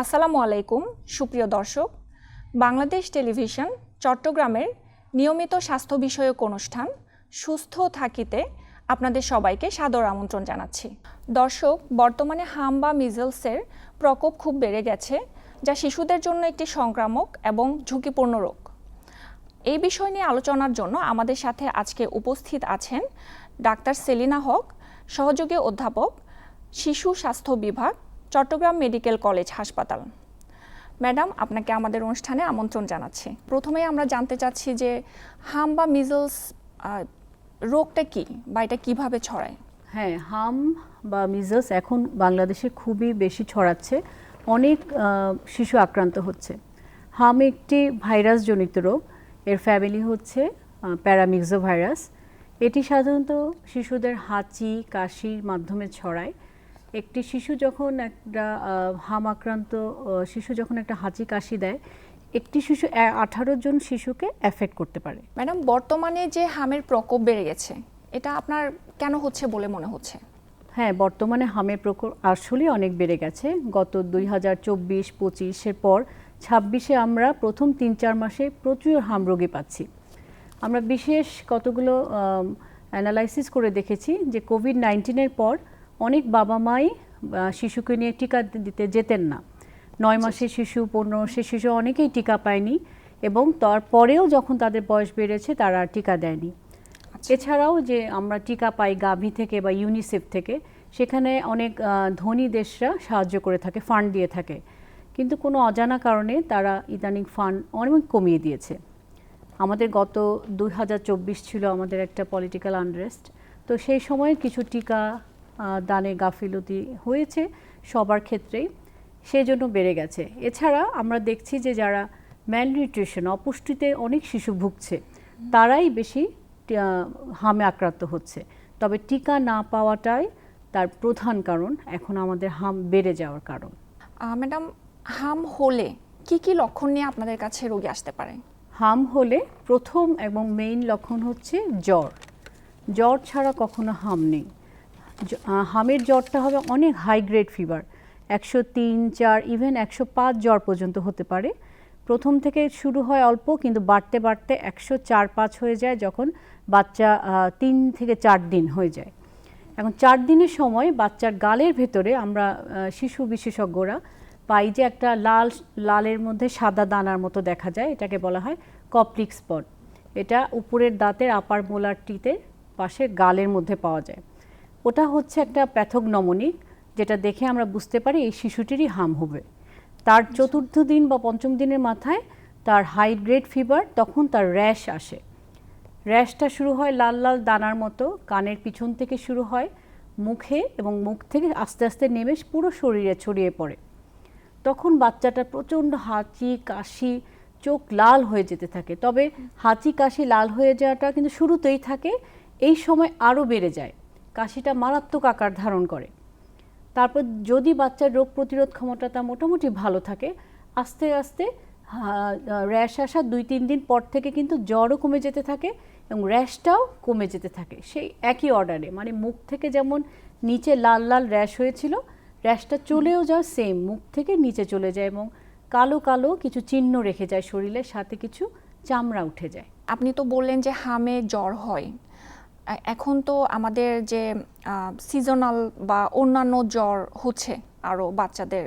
আসসালামু আলাইকুম সুপ্রিয় দর্শক, বাংলাদেশ টেলিভিশন চট্টগ্রামের নিয়মিত স্বাস্থ্য বিষয়ক অনুষ্ঠান সুস্থ থাকিতে আপনাদের সবাইকে সাদর আমন্ত্রণ জানাচ্ছি। দর্শক, বর্তমানে হাম বা মিজলসের প্রকোপ খুব বেড়ে গেছে, যা শিশুদের জন্য একটি সংক্রামক এবং ঝুঁকিপূর্ণ রোগ। এই বিষয় নিয়ে আলোচনার জন্য আমাদের সাথে আজকে উপস্থিত আছেন ডাক্তার সেলিনা হক, সহযোগী অধ্যাপক, শিশু স্বাস্থ্য বিভাগ, চট্টগ্রাম মেডিকেল কলেজ হাসপাতাল। ম্যাডাম, আপনাকে আমাদের অনুষ্ঠানে আমন্ত্রণ জানাচ্ছি। প্রথমেই আমরা জানতে চাচ্ছি যে হাম বা মিজলস রোগটা কি বা এটা কিভাবে ছড়ায়? হ্যাঁ, হাম বা মিজলস এখন বাংলাদেশে খুবই বেশি ছড়াচ্ছে, অনেক শিশু আক্রান্ত হচ্ছে। হাম একটি ভাইরাসজনিত রোগ, এর ফ্যামিলি হচ্ছে প্যারামিক্সোভাইরাস। এটি সাধারণত শিশুদের হাঁচি কাশির মাধ্যমে ছড়ায়। একটি শিশু যখন একটা হাম আক্রান্ত শিশু যখন একটা হাঁচি কাশি দেয়, একটি শিশু 18 জন শিশুকে এফেক্ট করতে পারে। ম্যাডাম, বর্তমানে যে হামের প্রকোপ বেড়ে গেছে, এটা আপনার কেন হচ্ছে বলে মনে হচ্ছে? হ্যাঁ, বর্তমানে হামের প্রকোপ আসলে অনেক বেড়ে গেছে। গত 2024-25-এর পর 26-এ আমরা প্রথম 3-4 মাসে প্রচুর হাম রোগী পাচ্ছি। আমরা বিশেষ কতগুলো অ্যানালাইসিস করে দেখেছি যে কোভিড-19-এর পর অনেক বাবা মাই শিশুকে নিয়ে টিকা দিতে যেতেন না। 9 মাসের শিশু, 15 মাসের শিশু অনেকেই টিকা পায়নি এবং তারপরেও যখন তাদের বয়স বেড়েছে তারা আর টিকা দেয়নি। এছাড়াও যে আমরা টিকা পাই গাভি থেকে বা ইউনিসেফ থেকে, সেখানে অনেক ধনী দেশরা সাহায্য করে থাকে, ফান্ড দিয়ে থাকে, কিন্তু কোনো অজানা কারণে তারা ইদানিং ফান্ড অনেক কমিয়ে দিয়েছে। আমাদের গত 2024 ছিল আমাদের একটা পলিটিক্যাল আনরেস্ট, তো সেই সময়ে কিছু টিকা দানে গাফিলতি হয়েছে সবার ক্ষেত্রেই, সেই জন্য বেড়ে গেছে। এছাড়া আমরা দেখছি যে যারা ম্যালনিউট্রিশন, অপুষ্টিতে অনেক শিশু ভুগছে, তারাই বেশি হামে আক্রান্ত হচ্ছে। তবে টিকা না পাওয়াটাই তার প্রধান কারণ, এখন আমাদের হাম বেড়ে যাওয়ার কারণ। ম্যাডাম, হাম হলে কি কি লক্ষণ নিয়ে আপনাদের কাছে রোগী আসতে পারে? হাম হলে প্রথম এবং মেইন লক্ষণ হচ্ছে জ্বর। জ্বর ছাড়া কখনো হাম নেই। হামের জ্বরটা হবে অনেক হাই গ্রেড ফিভার, 103, 4, ইভেন 105 জ্বর পর্যন্ত হতে পারে। প্রথম থেকে শুরু হয় অল্প, কিন্তু বাড়তে বাড়তে 104-5 হয়ে যায় যখন বাচ্চা 3 থেকে 4 দিন হয়ে যায়। এখন 4 দিনের সময় বাচ্চার গালের ভেতরে আমরা শিশু বিশেষজ্ঞরা পাই যে একটা লালের মধ্যে সাদা দানার মতো দেখা যায়, এটাকে বলা হয় কপ্লিক স্পট। এটা উপরের দাঁতের আপার মোলারটিতে পাশে গালের মধ্যে পাওয়া যায়। ওটা হচ্ছে একটা প্যাথোগনমনিক, যেটা দেখে আমরা বুঝতে পারি এই শিশুটিরই হাম হবে। তার 4র্থ দিন বা 5ম দিনের মাথায় তার হাই গ্রেড ফিভার, তখন তার র্যাশ আসে। র্যাশটা শুরু হয় লাল লাল দানার মতো, কানের পিছন থেকে শুরু হয়, মুখে এবং মুখ থেকে আস্তে আস্তে নেমে পুরো শরীরে ছড়িয়ে পড়ে। তখন বাচ্চাটা প্রচণ্ড হাঁচি কাশি, চোখ লাল হয়ে যেতে থাকে। তবে হাঁচি কাশি লাল হয়ে যাওয়াটা কিন্তু শুরুতেই থাকে, এই সময় আরও বেড়ে যায়, কাশিটা মারাত্মক আকার ধারণ করে। তারপর যদি বাচ্চার রোগ প্রতিরোধ ক্ষমতাটা মোটামুটি ভালো থাকে, আস্তে আস্তে র্যাশ আসা 2-3 দিন পর থেকে কিন্তু জ্বরও কমে যেতে থাকে এবং র্যাশটাও কমে যেতে থাকে সেই একই অর্ডারে। মানে মুখ থেকে যেমন নিচে লাল লাল র্যাশ হয়েছিল, র্যাশটা চলেও যায় সেম, মুখ থেকে নিচে চলে যায় এবং কালো কালো কিছু চিহ্ন রেখে যায় শরীরের সাথে, কিছু চামড়া উঠে যায়। আপনি তো বললেন যে হামে জ্বর হয়, এখন তো আমাদের যে সিজনাল বা অন্যান্য জ্বর হচ্ছে আরও বাচ্চাদের,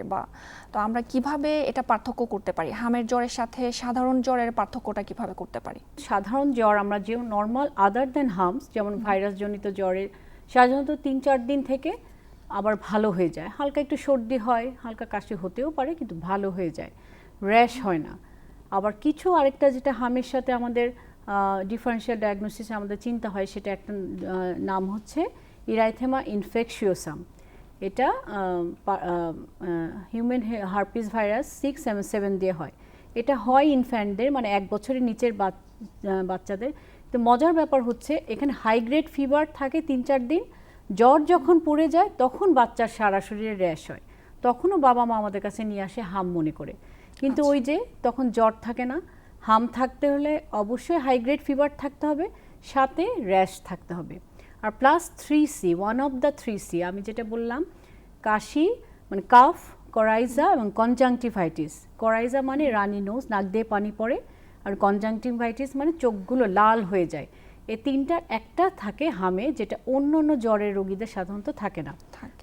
তো আমরা কিভাবে এটা পার্থক্য করতে পারি? হামের জ্বরের সাথে সাধারণ জ্বরের পার্থক্যটা কিভাবে করতে পারি? সাধারণ জ্বর আমরা যে নর্মাল আদার দেন হামস, যেমন ভাইরাসজনিত জ্বরের সাধারণত 3-4 দিন থেকে আবার ভালো হয়ে যায়। হালকা একটু সর্দি হয়, হালকা কাশি হতেও পারে, কিন্তু ভালো হয়ে যায়, র্যাশ হয় না। আবার কিছু আরেকটা যেটা হামের সাথে আমাদের ডিফারেন্সিয়াল ডায়াগনোসিস আমাদের চিন্তা হয়, সেটা একটা নাম হচ্ছে ইরাইথেমা ইনফেকশিওসাম। এটা হিউম্যান হার্পিস ভাইরাস 6-7 দিয়ে হয়। এটা হয় ইনফ্যান্টদের, মানে 1 বছরের নিচের বাচ্চাদের। তো মজার ব্যাপার হচ্ছে এখানে হাই গ্রেড ফিভার থাকে 3-4 দিন, জ্বর যখন পড়ে যায় তখন বাচ্চার সারা শরীরে র্যাশ হয়। তখনও বাবা মা আমাদের কাছে নিয়ে আসে হাম মনে করে, কিন্তু ওই যে তখন জ্বর থাকে না। হাম থাকতে হলে অবশ্যই হাই গ্রেড ফিভার থাকতে হবে, সাথে র্যাশ থাকতে হবে, আর plus 3C, one of the 3C আমি যেটা বললাম, কাশি মানে কাফ, করাইজা এবং কনজাংটিভাইটিস। করাইজা মানে রানি নোজ, নাক দিয়ে পানি পড়ে, আর কনজাংটিভাইটিস মানে চোখগুলো লাল হয়ে যায়। এই তিনটার একটা থাকে হামে, যেটা অন্য অন্য জ্বরের রোগীদের সাধারণত থাকে না।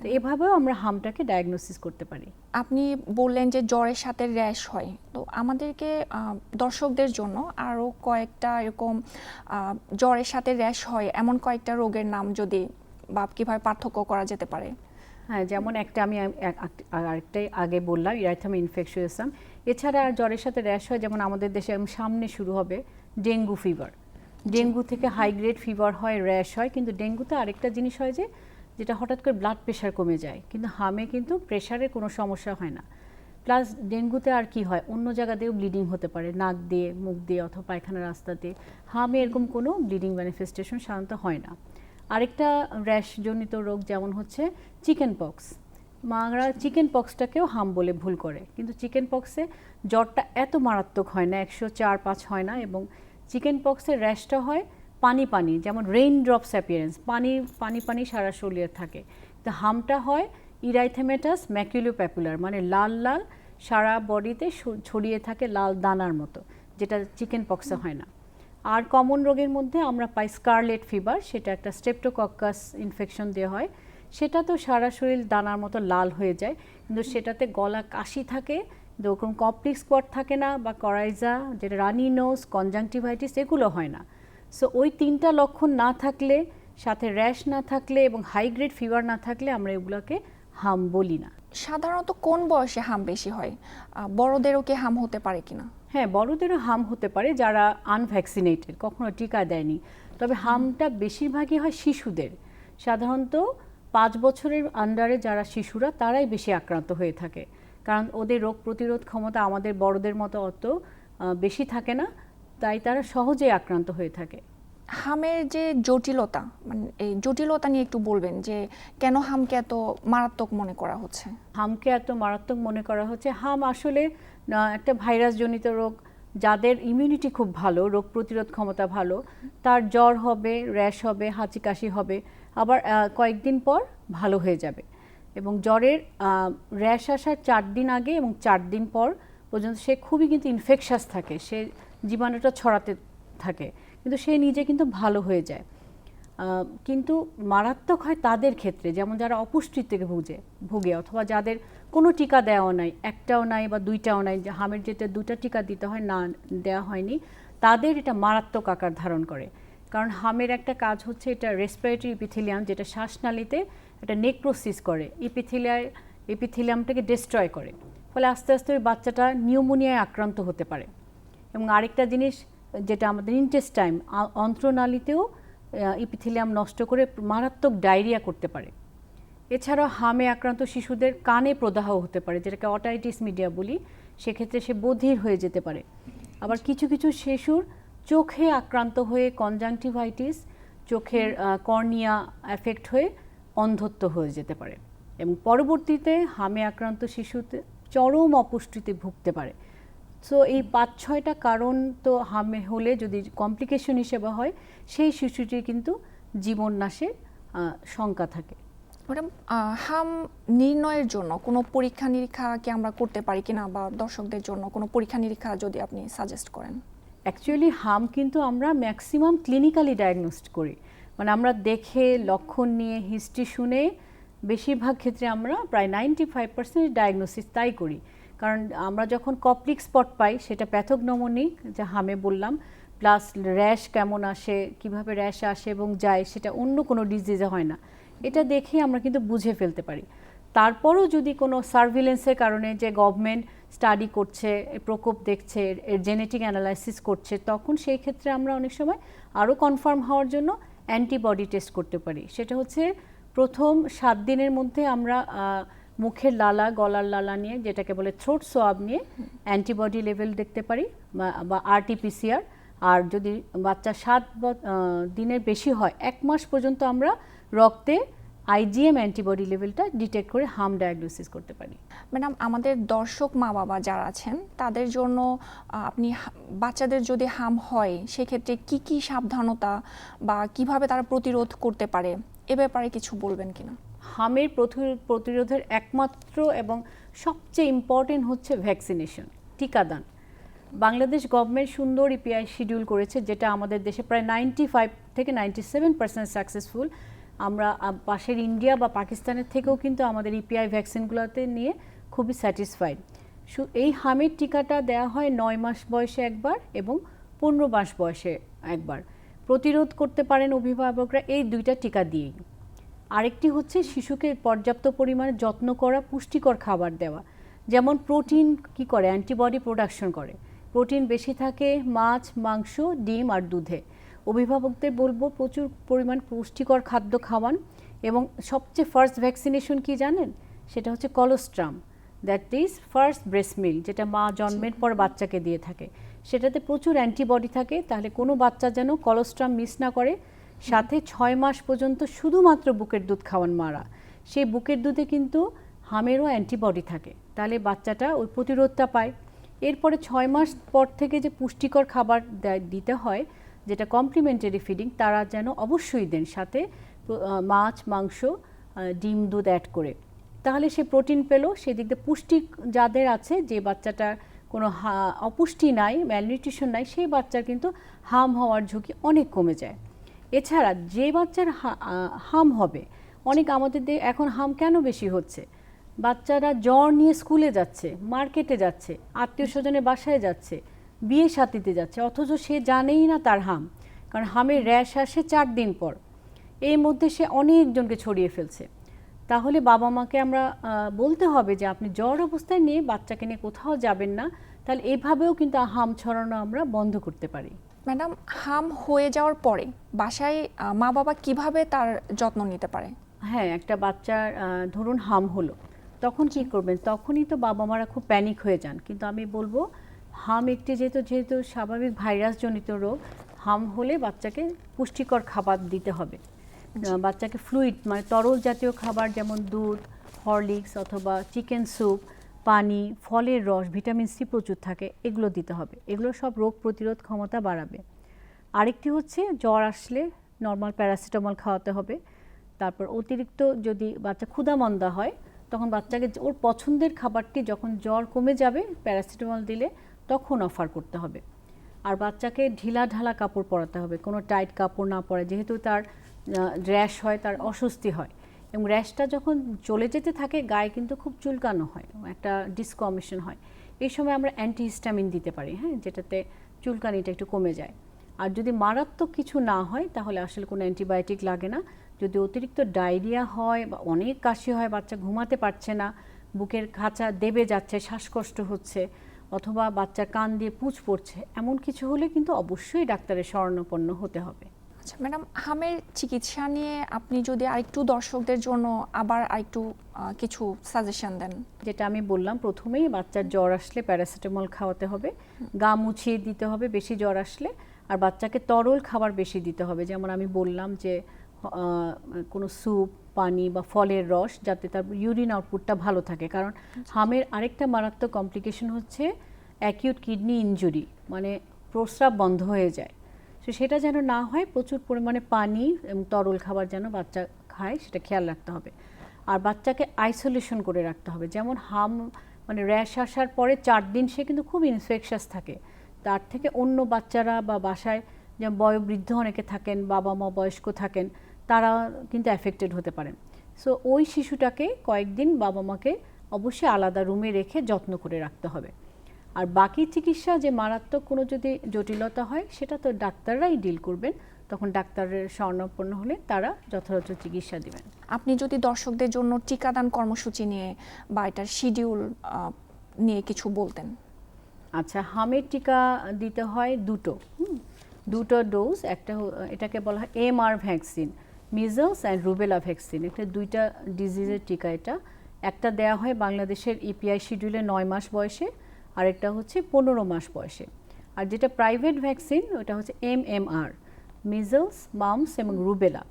তো এভাবেও আমরা হামটাকে ডায়াগনোসিস করতে পারি। আপনি বললেন যে জ্বরের সাথে র্যাশ হয়, তো আমাদেরকে দর্শকদের জন্য আরও কয়েকটা এরকম জ্বরের সাথে র্যাশ হয় এমন কয়েকটা রোগের নাম যদি বা কীভাবে পার্থক্য করা যেতে পারে। হ্যাঁ, যেমন একটা আমি আরেকটাই আগে বললাম, ইরাইথামিয়া ইনফেকশিয়াসাম। এছাড়া আর জ্বরের সাথে র্যাশ হয়, যেমন আমাদের দেশে সামনে শুরু হবে ডেঙ্গু ফিভার। ডেঙ্গু থেকে হাই গ্রেড ফিভার হয়, র্যাশ হয়। কিন্তু ডেঙ্গুতে আরেকটা জিনিস হয় যে যেটা হঠাৎ করে ব্লাড প্রেশার কমে যায়, কিন্তু হামে কিন্তু প্রেশারের কোনো সমস্যা হয় না। প্লাস ডেঙ্গুতে আর কি হয়, অন্য জায়গা দিয়েও ব্লিডিং হতে পারে, নাক দিয়ে, মুখ দিয়ে অথবা পায়খানা রাস্তাতে। হামে এরকম কোনো ব্লিডিং ম্যানিফেস্টেশন সাধারণত হয় না। আরেকটা র্যাশজনিত রোগ যেমন হচ্ছে চিকেন পক্স। মারা চিকেন পক্সটাকেও হাম বলে ভুল করে, কিন্তু চিকেন পক্সে জ্বরটা এত মারাত্মক হয় না, 104-5 হয় না। এবং চিকেন পক্সের র্যাশটা হয় পানি পানি, যেমন রেইন ড্রপস অ্যাপিয়ারেন্স, পানি পানি পানি সারা শরীরে থাকে। তো হামটা হয় ইরাইথেমেটাস ম্যাকুলোপ্যাপুলার, মানে লাল লাল সারা বডিতে ছড়িয়ে থাকে লাল দানার মতো, যেটা চিকেন পক্সে হয় না। আর কমন রোগের মধ্যে আমরা পাই স্কারলেট ফিভার, সেটা একটা স্ট্রেপ্টোকক্কাস ইনফেকশন দিয়ে হয়। সেটা তো সারা শরীর দানার মতো লাল হয়ে যায়, কিন্তু সেটাতে গলা কাশি থাকে, ওরকম কমপ্লেক্স স্পট থাকে না, বা করাইজা যেটা রানি নোজ, কনজাংটিভাইটিস এগুলো হয় না। সো ওই তিনটা লক্ষণ না থাকলে, সাথে র্যাশ না থাকলে এবং হাই গ্রেড ফিভার না থাকলে আমরা এগুলোকে হাম বলি না। সাধারণত কোন বয়সে হাম বেশি হয়? বড়দেরও কি হাম হতে পারে কিনা? হ্যাঁ, বড়দেরও হাম হতে পারে যারা আনভ্যাকসিনেটেড, কখনো টিকা দেয়নি। তবে হামটা বেশিরভাগই হয় শিশুদের। সাধারণত 5 বছরের আন্ডারে যারা শিশুরা, তারাই বেশি আক্রান্ত হয়ে থাকে, কারণ ওদের রোগ প্রতিরোধ ক্ষমতা আমাদের বড়দের মতো অত বেশি থাকে না, তাই তারা সহজেই আক্রান্ত হয়ে থাকে। হামের যে জটিলতা, মানে এই জটিলতা নিয়ে একটু বলবেন যে কেন হামকে এত মারাত্মক মনে করা হচ্ছে? হামকে এত মারাত্মক মনে করা হচ্ছে, হাম আসলে একটা ভাইরাসজনিত রোগ। যাদের ইমিউনিটি খুব ভালো, রোগ প্রতিরোধ ক্ষমতা ভালো, তার জ্বর হবে, র্যাশ হবে, হাঁচি কাশি হবে, আবার কয়েকদিন পর ভালো হয়ে যাবে। এবং জ্বরের র্যাশ আসার 4 দিন আগে এবং 4 দিন পর পর্যন্ত সে খুবই কিন্তু ইনফেকশাস থাকে, সে জীবাণুটা ছড়াতে থাকে, কিন্তু সে নিজে কিন্তু ভালো হয়ে যায়। কিন্তু মারাত্মক হয় তাদের ক্ষেত্রে, যেমন যারা অপুষ্টির থেকে ভুগে অথবা যাদের কোনো টিকা দেওয়া নাই, একটাও নাই বা দুইটাও নাই, যে হামের যেটা 2টা টিকা দিতে হয় না দেওয়া হয়নি, তাদের এটা মারাত্মক আকার ধারণ করে। কারণ হামের একটা কাজ হচ্ছে এটা রেসপিরেটরি ইপিথেলিয়াম, যেটা শ্বাসনালীতে এটা নেক্রোসিস করে, এপিথেলিয়ামটাকে ডিস্ট্রয় করে। ফলে আস্তে আস্তে ওই বাচ্চাটা নিউমোনিয়ায় আক্রান্ত হতে পারে। এবং আরেকটা জিনিস যেটা আমাদের ইন্টেস্টাইন, অন্ত্রনালীতেও ইপিথেলিয়াম নষ্ট করে মারাত্মক ডায়রিয়া করতে পারে। এছাড়াও হামে আক্রান্ত শিশুদের কানে প্রদাহ হতে পারে, যেটাকে অটাইটিস মিডিয়া বলি, সেক্ষেত্রে সে বধির হয়ে যেতে পারে। আবার কিছু কিছু শিশুর চোখে আক্রান্ত হয়ে কনজাংটিভাইটিস, চোখের কর্নিয়া এফেক্ট হয়ে অন্ধত্ব হয়ে যেতে পারে। এবং পরবর্তীতে হামে আক্রান্ত শিশুতে চরম অপুষ্টিতে ভুগতে পারে। সো এই 5-6টা কারণ তো হামে হলে যদি কমপ্লিকেশন হিসেবে হয়, সেই শিশুটির কিন্তু জীবন নাশের শঙ্কা থাকে। ম্যাডাম, হাম নির্ণয়ের জন্য কোনো পরীক্ষা নিরীক্ষা কি আমরা করতে পারি কিনা, বা দর্শকদের জন্য কোনো পরীক্ষা নিরীক্ষা যদি আপনি সাজেস্ট করেন? অ্যাকচুয়ালি হাম কিন্তু আমরা ম্যাক্সিমাম ক্লিনিক্যালি ডায়াগনোস্ট করি, মানে আমরা দেখে লক্ষণ নিয়ে হিস্ট্রি শুনে বেশিরভাগ ক্ষেত্রে আমরা প্রায় 95% ডায়াগনোসিস তাই করি। কারণ আমরা যখন কমপ্লেক্স স্পট পাই, সেটা প্যাথোগনোমোনিক, যা হামে বললাম, প্লাস র্যাশ কেমন আসে, কিভাবে র্যাশ আসে এবং যায়, সেটা অন্য কোনো ডিজিজে হয় না। এটা দেখে আমরা কিন্তু বুঝে ফেলতে পারি। তারপরও যদি কোনো সার্ভিলেন্সের কারণে, যে গভর্নমেন্ট স্টাডি করছে, প্রকোপ দেখছে, এর জেনেটিক অ্যানালাইসিস করছে, তখন সেই ক্ষেত্রে আমরা অনেক সময় আরও কনফার্ম হওয়ার জন্য অ্যান্টিবডি টেস্ট করতে পারি। সেটা হচ্ছে প্রথম 7 দিনের মধ্যে আমরা মুখের লালা, গলার লালা নিয়ে, যেটাকে বলে থ্রোট সোয়াব নিয়ে অ্যান্টিবডি লেভেল দেখতে পারি, বা আরটিপিসিআর। আর যদি বাচ্চা 7 দিনের বেশি হয়, 1 মাস পর্যন্ত আমরা রক্তে আইজিএম অ্যান্টিবডি লেভেলটা ডিটেক্ট করে হাম ডায়াগনোসিস করতে পারি। ম্যাডাম, আমাদের দর্শক মা বাবা যারা আছেন, তাদের জন্য আপনি বাচ্চাদের যদি হাম হয় সেক্ষেত্রে কি কি সাবধানতা বা কিভাবে তারা প্রতিরোধ করতে পারে, এ ব্যাপারে কিছু বলবেন কিনা? হামের প্রতিরোধের একমাত্র এবং সবচেয়ে ইম্পর্টেন্ট হচ্ছে ভ্যাকসিনেশন, টিকাদান। বাংলাদেশ গভর্নমেন্ট সুন্দর ইপিআই শিডিউল করেছে, যেটা আমাদের দেশে প্রায় 95 থেকে 97% সাকসেসফুল। আমরা পাশের ইন্ডিয়া বা পাকিস্তানের থেকেও কিন্তু আমাদের ইপিআই ভ্যাকসিনগুলোতে নিয়ে খুবই স্যাটিসফাইড। এই হামের টিকাটা দেওয়া হয় 9 মাস বয়সে একবার এবং 15 মাস বয়সে একবার। প্রতিরোধ করতে পারেন অভিভাবকরা এই দুইটা টিকা দিয়েই। আরেকটি হচ্ছে শিশুকে পর্যাপ্ত পরিমাণে যত্ন করা, পুষ্টিকর খাবার দেওয়া। যেমন প্রোটিন কি করে, অ্যান্টিবডি প্রোডাকশন করে। প্রোটিন বেশি থাকে মাছ, মাংস, ডিম আর দুধে। অভিভাবকদের বলবো প্রচুর পরিমাণ পুষ্টিকর খাদ্য খাওয়ান। এবং সবচেয়ে ফার্স্ট ভ্যাকসিনেশন কি জানেন? সেটা হচ্ছে colostrum, that is first breast milk, যেটা মা জন্মের পর বাচ্চাকে দিয়ে থাকে। সেটাতে প্রচুর অ্যান্টিবডি থাকে, তাহলে কোনো বাচ্চা যেন কলোস্ট্রাম মিস না করে। সাথে 6 মাস পর্যন্ত শুধুমাত্র বুকের দুধ খাওয়ান মারা। সেই বুকের দুধে কিন্তু হামেরও অ্যান্টিবডি থাকে, তাহলে বাচ্চাটা ওই প্রতিরোধটা পায়। এরপরে 6 মাস পর থেকে যে পুষ্টিকর খাবার দিতে হয়, যেটা কমপ্লিমেন্টারি ফিডিং, তারা যেন অবশ্যই দেন, সাথে মাছ, মাংস, ডিম, দুধ অ্যাড করে। তাহলে সে প্রোটিন পেল। সেদিক দিয়ে পুষ্টি যাদের আছে, যে বাচ্চাটার কোনো অপুষ্টি নাই, ম্যালনিউট্রিশন নাই, সেই বাচ্চার কিন্তু হাম হওয়ার ঝুঁকি অনেক কমে যায়। এছাড়া যে বাচ্চার হাম হবে, অনেক আমাদের এখন হাম কেন বেশি হচ্ছে? বাচ্চারা জ্বর নিয়ে স্কুলে যাচ্ছে, মার্কেটে যাচ্ছে, আত্মীয় স্বজনের বাসায় যাচ্ছে, বিয়ে শাদিতে যাচ্ছে, অথচ সে জানেই না তার হাম। কারণ হামের র্যাশ আসে 4 দিন পর। এর মধ্যে সে অনেকজনকে ছড়িয়ে ফেলছে। তাহলে বাবা মাকে আমরা বলতে হবে যে আপনি জ্বর অবস্থায় নিয়ে বাচ্চাকে নিয়ে কোথাও যাবেন না। তাহলে এইভাবেও কিন্তু হাম ছড়ানো আমরা বন্ধ করতে পারি। ম্যাডাম, হাম হয়ে যাওয়ার পরে বাসায় মা বাবা কিভাবে তার যত্ন নিতে পারে? হ্যাঁ, একটা বাচ্চার ধরুন হাম হলো, তখন কি করবেন? তখনই তো বাবা মারা খুব প্যানিক হয়ে যান। কিন্তু আমি বলবো হাম একটি যেহেতু স্বাভাবিক ভাইরাসজনিত রোগ, হাম হলে বাচ্চাকে পুষ্টিকর খাবার দিতে হবে। বাচ্চাকে ফ্লুইড মানে তরল জাতীয় খাবার, যেমন দুধ, হরলিক্স অথবা চিকেন স্যুপ, পানি, ফলের রস, ভিটামিন সি প্রচুর থাকে, এগুলো দিতে হবে। এগুলো সব রোগ প্রতিরোধ ক্ষমতা বাড়াবে। আরেকটি হচ্ছে জ্বর আসলে নর্মাল প্যারাসিটামল খাওয়াতে হবে। তারপর অতিরিক্ত যদি বাচ্চা ক্ষুধামন্দা হয়, তখন বাচ্চাকে ওর পছন্দের খাবারটি যখন জ্বর কমে যাবে প্যারাসিটামল দিলে তখন অফার করতে হবে। আর বাচ্চাকে ঢিলা ঢালা কাপড় পরাতে হবে, কোনো টাইট কাপড় না পরে, যেহেতু তার র্যাশ হয়, তার অস্বস্তি হয়। এবং র্যাশটা যখন চলে যেতে থাকে গায়ে কিন্তু খুব চুলকানো হয়, একটা ডিসকমিশন হয়। এই সময় আমরা অ্যান্টিহিস্টামিন দিতে পারি, হ্যাঁ, যেটাতে চুলকানিটা একটু কমে যায়। আর যদি মারাত্মক কিছু না হয় তাহলে আসলে কোনো অ্যান্টিবায়োটিক লাগে না। যদি অতিরিক্ত ডায়রিয়া হয় বা অনেক কাশি হয়, বাচ্চা ঘুমাতে পারছে না, বুকের খাঁচা দেবে যাচ্ছে, শ্বাসকষ্ট হচ্ছে, অথবা বাচ্চার কান দিয়ে পুঁজ পড়ছে, এমন কিছু হলে কিন্তু অবশ্যই ডাক্তারের শরণাপন্ন হতে হবে। আচ্ছা ম্যাডাম, হামের চিকিৎসা নিয়ে আপনি যদি আরেকটু দর্শকদের জন্য আবার আরেকটু কিছু সাজেশন দেন। যেটা আমি বললাম প্রথমেই, বাচ্চার জ্বর আসলে প্যারাসিটামল খাওয়াতে হবে, গা মুছিয়ে দিতে হবে বেশি জ্বর আসলে, আর বাচ্চাকে তরল খাবার বেশি দিতে হবে। যেমন আমি বললাম যে কোনো স্যুপ, পানি বা ফলের রস, যাতে তার ইউরিন আউটপুটটা ভালো থাকে। কারণ হামের আরেকটা মারাত্মক কমপ্লিকেশন হচ্ছে অ্যাকিউট কিডনি ইনজুরি, মানে প্রস্রাব বন্ধ হয়ে যায়। তো সেটা যেন না হয়, প্রচুর পরিমাণে পানি এবং তরল খাবার যেন বাচ্চা খায়, সেটা খেয়াল রাখতে হবে। আর বাচ্চাকে আইসোলেশন করে রাখতে হবে। যেমন হাম মানে র্যাশ আসার পরে 4 দিন সে কিন্তু খুব ইনফেকশাস থাকে, তার থেকে অন্য বাচ্চারা বা বাসায় যেমন বয়োবৃদ্ধ অনেকে থাকেন, বাবা মা বয়স্ক থাকেন, তারা কিন্তু অ্যাফেক্টেড হতে পারেন। সো ওই শিশুটাকে কয়েকদিন বাবা মাকে অবশ্যই আলাদা রুমে রেখে যত্ন করে রাখতে হবে। আর বাকি চিকিৎসা, যে মারাত্মক কোনো যদি জটিলতা হয়, সেটা তো ডাক্তাররাই ডিল করবেন, তখন ডাক্তারের শরণাপন্ন হলে তারা যথাযথ চিকিৎসা দেবেন। আপনি যদি দর্শকদের জন্য টিকাদান কর্মসূচি নিয়ে বা এটার শিডিউল নিয়ে কিছু বলতেন। আচ্ছা, হামের টিকা দিতে হয় দুটো ডোজ। এটাকে বলা হয় MR vaccine, measles and rubella vaccine. এটা 2টা ডিজিজের টিকা। একটা দেওয়া হয় বাংলাদেশের ইপিআই শিডিউলে 9 মাস বয়সে, আরেকটা হচ্ছে 15 মাস বয়সে। আর যেটা প্রাইভেট ভ্যাকসিন, ওটা হচ্ছে MMR, মিজলস, মাম্পস এবং রুবেলা।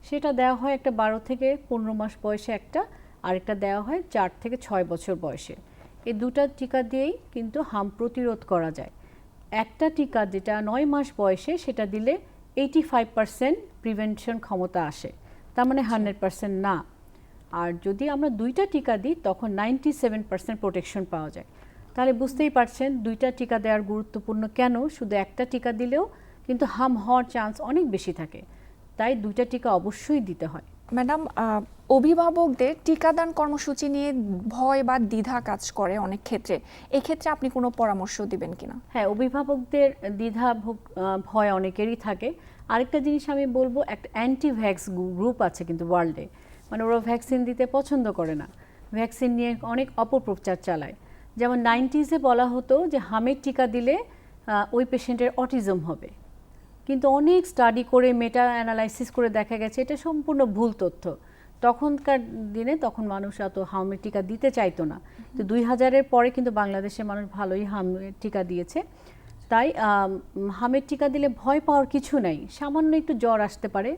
সেটা দেওয়া হয় একটা 12 থেকে 15 মাস বয়সে একটা, আরেকটা দেওয়া হয় 4 থেকে 6 বছর বয়সে। এই 2টা টিকা দিয়েই কিন্তু হাম প্রতিরোধ করা যায়। একটা টিকা যেটা 9 মাস বয়সে, সেটা দিলে 85% প্রিভেনশন ক্ষমতা আসে, তার মানে 100% না। আর যদি আমরা 2টা টিকা দিই তখন 97% প্রোটেকশন পাওয়া যায়। তাহলে বুঝতেই পারছেন 2টা টিকা দেওয়ার গুরুত্বপূর্ণ কেন। শুধু একটা টিকা দিলেও কিন্তু হাম হওয়ার চান্স অনেক বেশি থাকে, তাই 2টা টিকা অবশ্যই দিতে হয়। ম্যাডাম, অভিভাবকদের টিকাদান কর্মসূচি নিয়ে ভয় বা দ্বিধা কাজ করে অনেক ক্ষেত্রে, এক্ষেত্রে আপনি কোনো পরামর্শ দিবেন কিনা? হ্যাঁ, অভিভাবকদের দ্বিধা ভয় অনেকেরই থাকে। আরেকটা জিনিস আমি বলবো, একটা অ্যান্টি ভ্যাক্স গ্রুপ আছে কিন্তু ওয়ার্ল্ডে, মানে ওরা ভ্যাকসিন দিতে পছন্দ করে না, ভ্যাকসিন নিয়ে অনেক অপপ্রচার চালায়। যেমন 90s বলা হতো যে হামের টিকা দিলে ওই পেশেন্টের অটিজম হবে, কিন্তু অনেক স্টাডি করে মেটা অ্যানালাইসিস করে দেখা গেছে এটা সম্পূর্ণ ভুল তথ্য। তখনকার দিনে তখন মানুষ এত হামের টিকা দিতে চাইতো না, তো 2000-এর পরে কিন্তু বাংলাদেশের মানুষ ভালোই হামের টিকা দিয়েছে। তাই হামের টিকা দিলে ভয় পাওয়ার কিছু নাই, সামান্য একটু জ্বর আসতে পারে,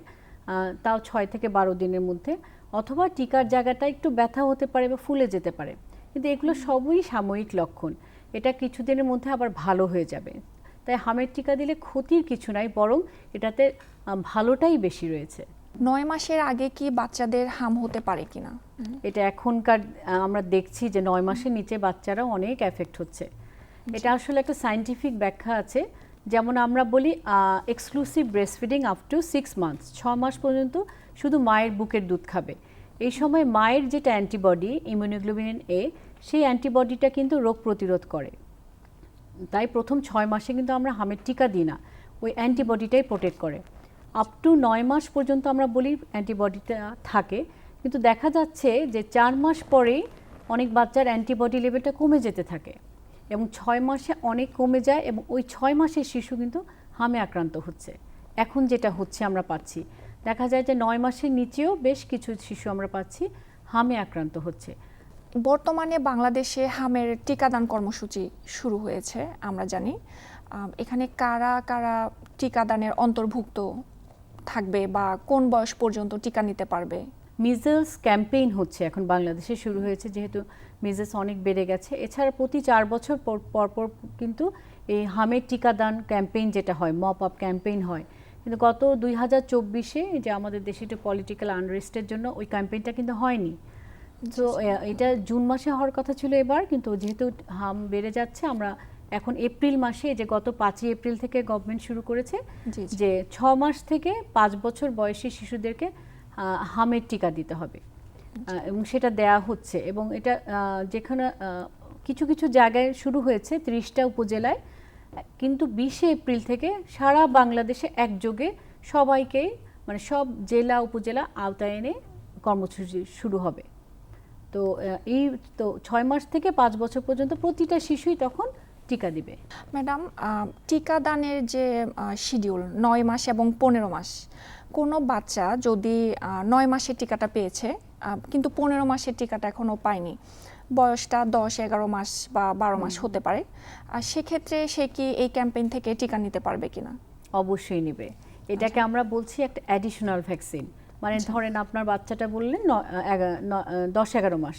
তাও 6 থেকে 12 দিনের মধ্যে, অথবা টিকার জায়গাটা একটু ব্যথা হতে পারে বা ফুলে যেতে পারে, কিন্তু এগুলো সবই সাময়িক লক্ষণ, এটা কিছুদিনের মধ্যে আবার ভালো হয়ে যাবে। তাই হামের টিকা দিলে ক্ষতির কিছু নাই, বরং এটাতে ভালোটাই বেশি রয়েছে। 9 মাসের আগে কি বাচ্চাদের হাম হতে পারে কিনা? এটা এখনকার আমরা দেখছি যে 9 মাসের নিচে বাচ্চারা অনেক এফেক্ট হচ্ছে। এটা আসলে একটা সায়েন্টিফিক ব্যাখ্যা আছে। যেমন আমরা বলি exclusive breast feeding up to 6 months, 6 মাস পর্যন্ত শুধু মায়ের বুকের দুধ খাবে। এই সময় মায়ের যেটা অ্যান্টিবডি ইমিউনোগ্লোবিন এ, সেই অ্যান্টিবডিটা কিন্তু রোগ প্রতিরোধ করে। তাই প্রথম 6 মাসে কিন্তু আমরা হামের টিকা দিই না, ওই অ্যান্টিবডিটাই প্রোটেক্ট করে। আপ টু 9 মাস পর্যন্ত আমরা বলি অ্যান্টিবডিটা থাকে, কিন্তু দেখা যাচ্ছে যে 4 মাস পরেই অনেক বাচ্চার অ্যান্টিবডি লেভেলটা কমে যেতে থাকে এবং 6 মাসে অনেক কমে যায়, এবং ওই 6 মাসের শিশু কিন্তু হামে আক্রান্ত হচ্ছে। এখন যেটা হচ্ছে আমরা পাচ্ছি, দেখা যায় যে 9 মাসের নিচেও বেশ কিছু শিশু আমরা পাচ্ছি হামে আক্রান্ত হচ্ছে। বর্তমানে বাংলাদেশে হামের টিকাদান কর্মসূচি শুরু হয়েছে আমরা জানি। এখানে কারা কারা টিকাদানের অন্তর্ভুক্ত থাকবে বা কোন বয়স পর্যন্ত টিকা নিতে পারবে? মিজলস ক্যাম্পেইন হচ্ছে এখন বাংলাদেশে শুরু হয়েছে, যেহেতু মিজলস অনেক বেড়ে গেছে। এছাড়া প্রতি 4 বছর পর পর কিন্তু এই হামের টিকাদান ক্যাম্পেইন যেটা হয়, মপ আপ ক্যাম্পেইন হয়, কিন্তু গত 2024-এ যে আমাদের দেশে একটু পলিটিক্যাল আনরেস্টের জন্য ওই ক্যাম্পেইনটা কিন্তু হয়নি। তো এটা জুন মাসে হওয়ার কথা ছিল এবার, কিন্তু যেহেতু হাম বেড়ে যাচ্ছে, আমরা এখন এপ্রিল মাসে, যে গত 5ই এপ্রিল থেকে গভর্নমেন্ট শুরু করেছে যে 6 মাস থেকে 5 বছর বয়সী শিশুদেরকে হামের টিকা দিতে হবে, এবং সেটা দেয়া হচ্ছে। এবং এটা যেখানে কিছু কিছু জায়গায় শুরু হয়েছে 30টা উপজেলায়, কিন্তু 20শে এপ্রিল থেকে সারা বাংলাদেশে একযোগে সবাইকেই, মানে সব জেলা উপজেলা আওতায় এনে কর্মসূচি শুরু হবে। তো এই তো 6 মাস থেকে 5 বছর পর্যন্ত প্রতিটা শিশুই তখন টিকা দিবে। ম্যাডাম, টিকাদানের যে শিডিউল 9 মাস এবং 15 মাস, কোনো বাচ্চা যদি 9 মাসের টিকাটা পেয়েছে কিন্তু 15 মাসের টিকাটা এখনও পায়নি, বয়সটা 10-11 মাস বা 12 মাস হতে পারে, সেক্ষেত্রে সে কি এই ক্যাম্পেইন থেকে টিকা নিতে পারবে কিনা? অবশ্যই নেবে। এটাকে আমরা বলছি একটা অ্যাডিশনাল ভ্যাকসিন। মানে ধরেন আপনার বাচ্চাটা বললেন 10-11 মাস,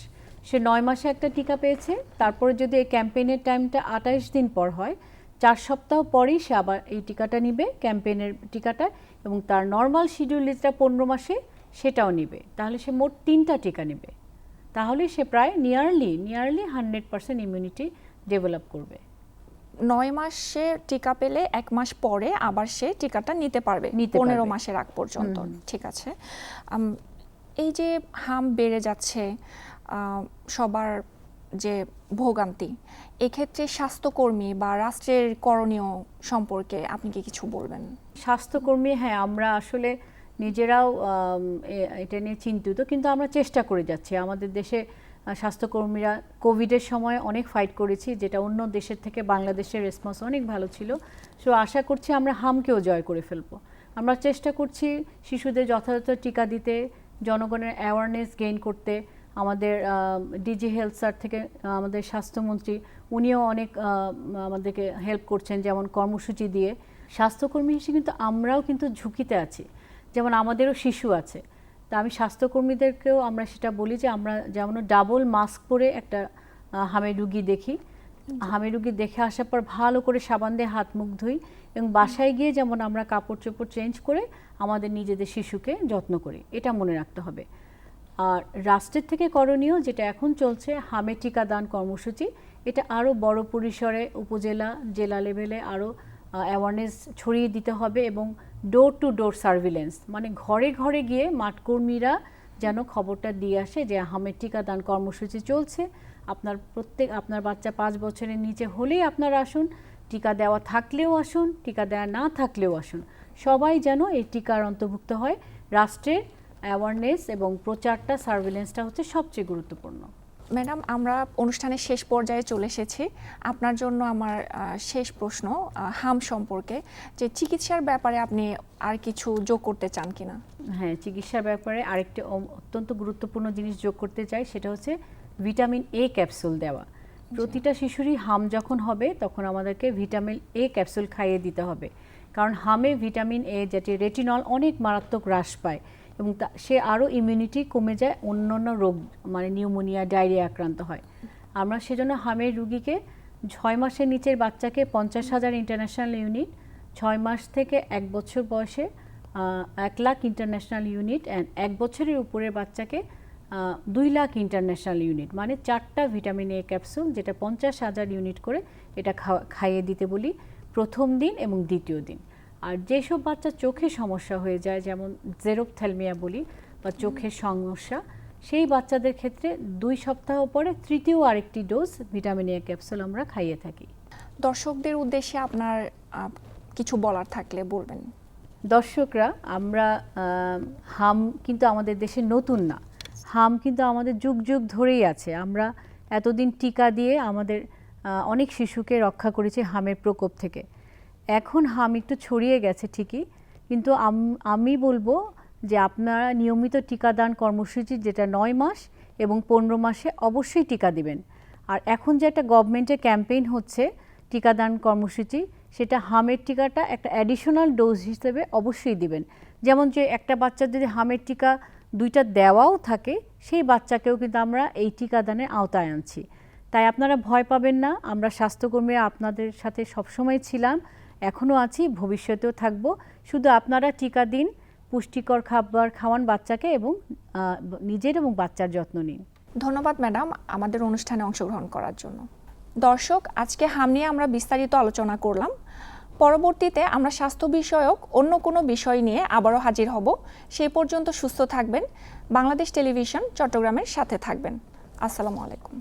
সে 9 মাসে একটা টিকা পেয়েছে, তারপরে যদি এই ক্যাম্পেইনের টাইমটা 28 দিন পর হয়, 4 সপ্তাহ পরেই সে আবার এই টিকাটা নিবে, ক্যাম্পেইনের টিকাটা, এবং তার নর্মাল শিডিউল যেটা 15 মাসে সেটাও নিবে। তাহলে সে মোট 3টা টিকা নিবে, তাহলে সে প্রায় নিয়ারলি 100% ইমিউনিটি ডেভেলপ করবে। 9 মাসে টিকা পেলে 1 মাস পরে আবার সে টিকাটা নিতে পারবে 15 মাসের আগ পর্যন্ত। ঠিক আছে। এই যে হাম বেড়ে যাচ্ছে, সবার যে ভোগান্তি, এক্ষেত্রে স্বাস্থ্যকর্মী বা রাষ্ট্রের করণীয় সম্পর্কে আপনি কি কিছু বলবেন? স্বাস্থ্যকর্মী, হ্যাঁ, আমরা আসলে নিজেরাও এটা নিয়ে চিন্তিত, কিন্তু আমরা চেষ্টা করে যাচ্ছি। আমাদের দেশে স্বাস্থ্যকর্মীরা কোভিডের সময় অনেক ফাইট করেছি, যেটা অন্য দেশের থেকে বাংলাদেশের রেসপন্স অনেক ভালো ছিল। সো আশা করছি আমরা হামকেও জয় করে ফেলবো। আমরা চেষ্টা করছি শিশুদের যথাযথ টিকা দিতে, জনগণের অ্যাওয়ারনেস গেইন করতে। আমাদের ডিজি হেলথ স্যার থেকে আমাদের স্বাস্থ্যমন্ত্রী, উনিও অনেক আমাদেরকে হেল্প করছেন, যেমন কর্মসূচি দিয়ে। স্বাস্থ্যকর্মী হিসেবে কিন্তু আমরাও কিন্তু ঝুঁকিতে আছি, যেমন আমাদেরও শিশু আছে। তা আমি স্বাস্থ্যকর্মীদেরকেও আমরা সেটা বলি যে আমরা যেমন ডাবল মাস্ক পরে একটা হামের রুগী দেখি, হামের রুগী দেখে আসার পর ভালো করে সাবান দিয়ে হাত মুখ ধুই, এবং বাসায় গিয়ে যেমন আমরা কাপড় চোপড় চেঞ্জ করে আমাদের নিজেদের শিশুকে যত্ন করি, এটা মনে রাখতে হবে। আর রাষ্ট্রের থেকে করণীয় যেটা এখন চলছে হামের টিকাদান কর্মসূচি, এটা আরও বড় পরিসরে উপজেলা জেলা লেভেলে আরও অ্যাওয়ারনেস ছড়িয়ে দিতে হবে এবং ডোর টু ডোর সার্ভিলেন্স, মানে ঘরে ঘরে গিয়ে মাঠকর্মীরা যেন খবরটা দিয়ে আসে যে হামের টিকাদান কর্মসূচি চলছে, আপনার বাচ্চা 5 বছরের নিচে হলেই আপনারা আসুন, টিকা দেওয়া থাকলেও আসুন, টিকা দেওয়া না থাকলেও আসুন, সবাই যেন এই টিকার অন্তর্ভুক্ত হয়। রাষ্ট্রের অ্যাওয়ারনেস এবং প্রচারটা, সার্ভিলেন্সটা হচ্ছে সবচেয়ে গুরুত্বপূর্ণ। ম্যাডাম, আমরা অনুষ্ঠানের শেষ পর্যায়ে চলে এসেছি। আপনার জন্য আমার শেষ প্রশ্ন হাম সম্পর্কে, যে চিকিৎসার ব্যাপারে আপনি আর কিছু যোগ করতে চান কিনা? হ্যাঁ, চিকিৎসার ব্যাপারে আরেকটি অত্যন্ত গুরুত্বপূর্ণ জিনিস যোগ করতে চাই, সেটা হচ্ছে ভিটামিন এ ক্যাপসুল দেওয়া। প্রতিটা শিশুরই হাম যখন হবে তখন আমাদেরকে ভিটামিন এ ক্যাপসুল খাইয়ে দিতে হবে, কারণ হামে ভিটামিন এ, যেটি রেটিনল, অনেক মারাত্মক হ্রাস পায় এবং সে আরও ইমিউনিটি কমে যায়, অন্যান্য রোগ মানে নিউমোনিয়া, ডায়রিয়া আক্রান্ত হয়। আমরা সেজন্য হামের রুগীকে 6 মাসের নিচের বাচ্চাকে 50,000 ইন্টারন্যাশনাল ইউনিট, 6 মাস থেকে 1 বছর বয়সে 1 লাখ ইন্টারন্যাশনাল ইউনিট, অ্যান্ড 1 বছরের উপরের বাচ্চাকে 2 লাখ ইন্টারন্যাশনাল ইউনিট, মানে 4টা ভিটামিন এ ক্যাপসুল, যেটা 50,000 ইউনিট করে এটা খাইয়ে দিতে বলি প্রথম দিন এবং দ্বিতীয় দিন। আর যেসব বাচ্চা চোখে সমস্যা হয়ে যায়, যেমন জেরোপথ্যালমিয়া বলি বা চোখের সমস্যা, সেই বাচ্চাদের ক্ষেত্রে 2 সপ্তাহ পরে তৃতীয় আরেকটি ডোজ ভিটামিন এ ক্যাপসুল আমরা খাইয়ে থাকি। দর্শকদের উদ্দেশ্যে আপনার কিছু বলার থাকলে বলবেন। দর্শকরা, আমরা হাম কিন্তু আমাদের দেশে নতুন না, হাম কিন্তু আমাদের যুগ যুগ ধরেই আছে। আমরা এতদিন টিকা দিয়ে আমাদের অনেক শিশুকে রক্ষা করেছি হামের প্রকোপ থেকে। এখন হাম একটু ছড়িয়ে গেছে ঠিকই, কিন্তু আমি বলবো যে আপনারা নিয়মিত টিকাদান কর্মসূচি, যেটা 9 মাস এবং 15 মাসে অবশ্যই টিকা দিবেন। আর এখন যে একটা গভর্নমেন্টের ক্যাম্পেইন হচ্ছে টিকাদান কর্মসূচি, সেটা হামের টিকাটা একটা অ্যাডিশনাল ডোজ হিসেবে অবশ্যই দিবেন। যেমন যে একটা বাচ্চার যদি হামের টিকা 2টা দেওয়াও থাকে, সেই বাচ্চাকেও কিন্তু আমরা এই টিকাদানের আওতায় আনছি। তাই আপনারা ভয় পাবেন না, আমরা স্বাস্থ্যকর্মীরা আপনাদের সাথে সবসময় ছিলাম, এখনও আছি, ভবিষ্যতেও থাকব। শুধু আপনারা টিকা দিন, পুষ্টিকর খাবার খাওয়ান বাচ্চাকে এবং নিজের এবং বাচ্চার যত্ন নিন। ধন্যবাদ ম্যাডাম আমাদের অনুষ্ঠানে অংশগ্রহণ করার জন্য। দর্শক, আজকে হাম নিয়ে আমরা বিস্তারিত আলোচনা করলাম। পরবর্তীতে আমরা স্বাস্থ্য বিষয়ক অন্য কোনো বিষয় নিয়ে আবারও হাজির হব। সেই পর্যন্ত সুস্থ থাকবেন। বাংলাদেশ টেলিভিশন চট্টগ্রামের সাথে থাকবেন। আসসালামু আলাইকুম।